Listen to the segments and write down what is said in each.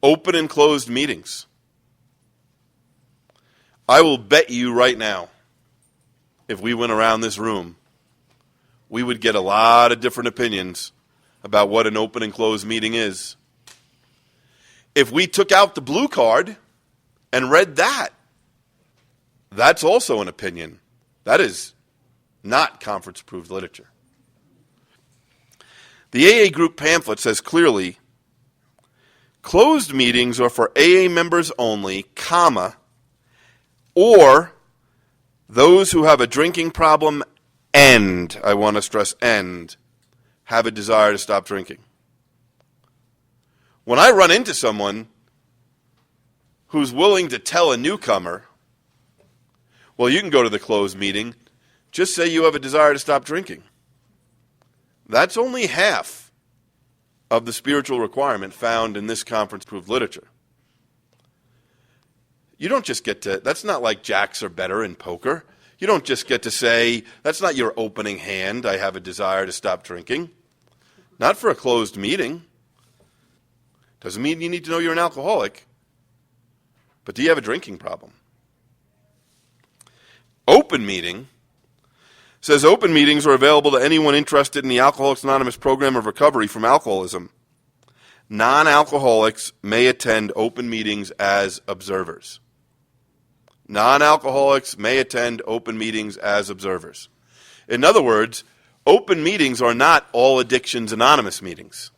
Open and closed meetings. I will bet you right now, if we went around this room, we would get a lot of different opinions about what an open and closed meeting is. If we took out the blue card and read that, that's also an opinion. That is not conference-approved literature. The AA group pamphlet says clearly, closed meetings are for AA members only, comma, or those who have a drinking problem and, I want to stress and, have a desire to stop drinking. When I run into someone who's willing to tell a newcomer, well, you can go to the closed meeting, just say you have a desire to stop drinking. That's only half of the spiritual requirement found in this conference-approved literature. You don't just get to, that's not like jacks are better in poker. You don't just get to say, that's not your opening hand, I have a desire to stop drinking. Not for a closed meeting. Doesn't mean you need to know you're an alcoholic. But do you have a drinking problem? Open meeting says open meetings are available to anyone interested in the Alcoholics Anonymous program of recovery from alcoholism. Non-alcoholics may attend open meetings as observers. Non-alcoholics may attend open meetings as observers. In other words, open meetings are not all Addictions Anonymous meetings.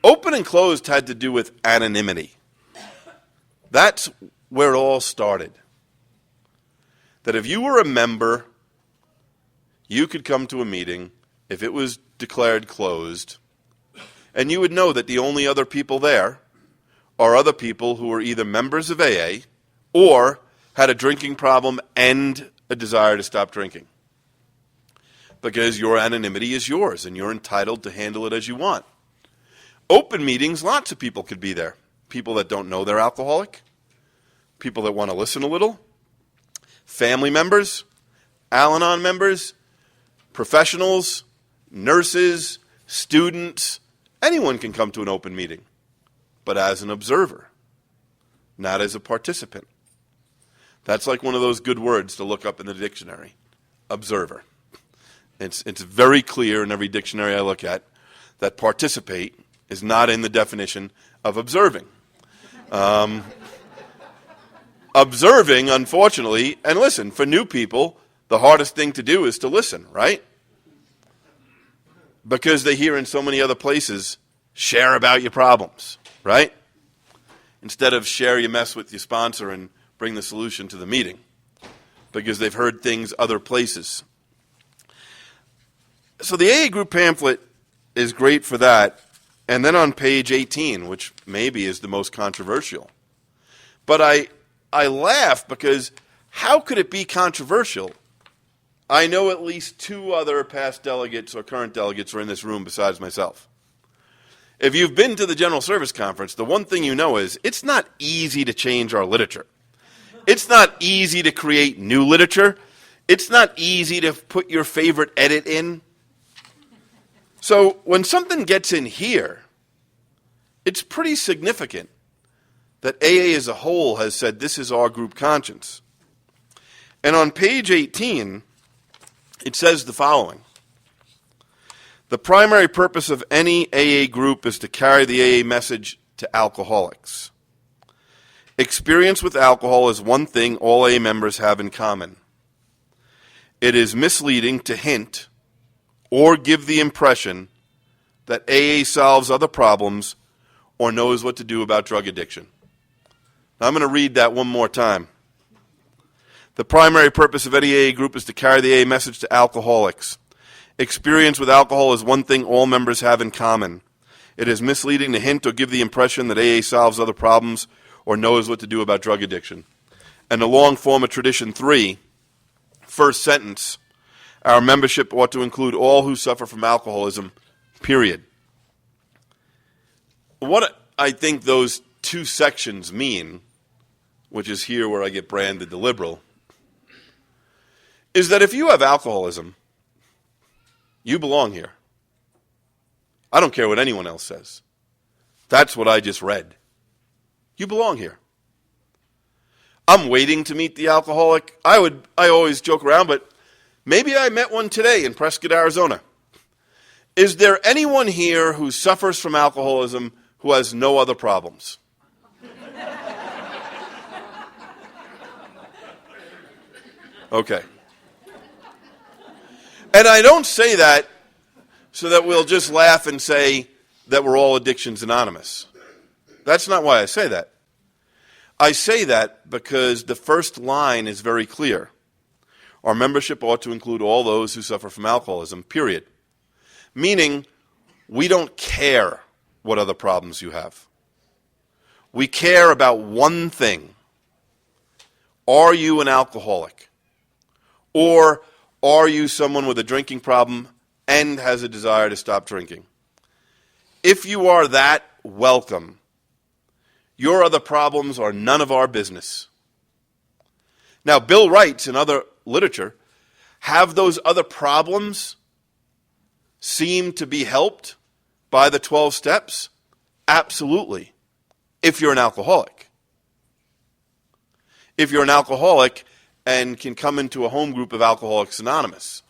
Open and closed had to do with anonymity. That's where it all started. That if you were a member, you could come to a meeting if it was declared closed, and you would know that the only other people there are other people who are either members of AA or had a drinking problem and a desire to stop drinking. Because your anonymity is yours, and you're entitled to handle it as you want. Open meetings, lots of people could be there. People that don't know they're alcoholic, people that want to listen a little, family members, Al-Anon members, professionals, nurses, students, anyone can come to an open meeting, but as an observer, not as a participant. That's like one of those good words to look up in the dictionary, observer. It's very clear in every dictionary I look at that participate is not in the definition of observing. Observing, unfortunately, and listen, for new people, the hardest thing to do is to listen, right? Because they hear in so many other places, share about your problems, right? Instead of share your mess with your sponsor and bring the solution to the meeting. Because they've heard things other places. So the AA group pamphlet is great for that. And then on page 18, which maybe is the most controversial. But I laugh because how could it be controversial? I know at least two other past delegates or current delegates are in this room besides myself. If you've been to the General Service Conference, the one thing you know is it's not easy to change our literature. It's not easy to create new literature. It's not easy to put your favorite edit in. So when something gets in here, it's pretty significant that AA as a whole has said this is our group conscience. And on page 18, it says the following. The primary purpose of any AA group is to carry the AA message to alcoholics. Experience with alcohol is one thing all AA members have in common. It is misleading to hint or give the impression that AA solves other problems or knows what to do about drug addiction. Now, I'm going to read that one more time. The primary purpose of any AA group is to carry the AA message to alcoholics. Experience with alcohol is one thing all members have in common. It is misleading to hint or give the impression that AA solves other problems or knows what to do about drug addiction. And the long form of tradition 3, first sentence, our membership ought to include all who suffer from alcoholism, period. What I think those two sections mean, which is here where I get branded the liberal, is that if you have alcoholism, you belong here. I don't care what anyone else says. That's what I just read. You belong here. I'm waiting to meet the alcoholic. I always joke around, but maybe I met one today in Prescott, Arizona. Is there anyone here who suffers from alcoholism who has no other problems? Okay. And I don't say that so that we'll just laugh and say that we're all Addictions Anonymous. That's not why I say that. I say that because the first line is very clear. Our membership ought to include all those who suffer from alcoholism, period. Meaning, we don't care what other problems you have. We care about one thing. Are you an alcoholic? Or are you someone with a drinking problem and has a desire to stop drinking? If you are that, welcome. Your other problems are none of our business. Now, Bill writes in other literature, have those other problems seem to be helped by the 12 steps? Absolutely, if you're an alcoholic. If you're an alcoholic and can come into a home group of Alcoholics Anonymous.